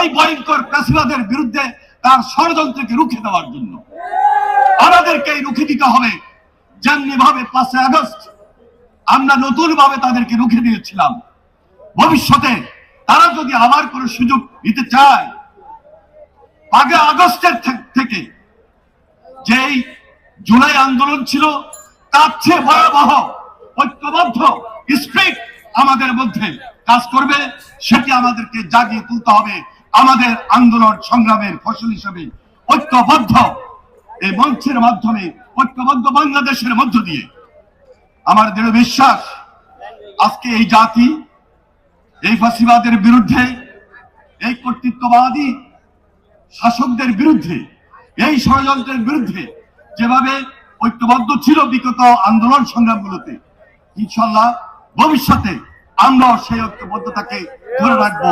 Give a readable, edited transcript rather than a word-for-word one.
ওই ভয়ঙ্কর ফ্যাসিবাদের বিরুদ্ধে তার ষড়যন্ত্রকে রুখে দেওয়ার জন্য আমাদেরকেই রুখে দিতে হবে। যেমনি ভাবে 5 আগস্ট আমরা নতুন ভাবে তাদেরকে রুখে দিয়েছিলাম, ভবিষ্যতে তারা যদি আবার কোনো সুযোগ নিতে চায়, 5 আগস্টের থেকে যেই জুলাই আন্দোলন ছিল তার চেয়ে ভয়াবহ ঐক্যবদ্ধ স্পিরিট আমাদের মধ্যে কাজ করবে। সেটি আমাদেরকে জাগিয়ে তুলতে হবে। আমাদের আন্দোলন সংগ্রামের ফসল হিসেবে ঐক্যবদ্ধ এই মঞ্চের মাধ্যমে, ঐক্যবদ্ধ বাংলাদেশের মধ্য দিয়ে আমার দৃঢ় বিশ্বাস আজকে এই জাতি এই ফাঁসিবাদের বিরুদ্ধে, এই কর্তৃত্ববাদী শাসকদের বিরুদ্ধে, এই ষড়যন্ত্রের বিরুদ্ধে যেভাবে ঐক্যবদ্ধ ছিল বিগত আন্দোলন সংগ্রামগুলোতে, ইনশাআল্লাহ ভবিষ্যতে আমরা সেই ঐক্যবদ্ধতাকে ধরে রাখবো।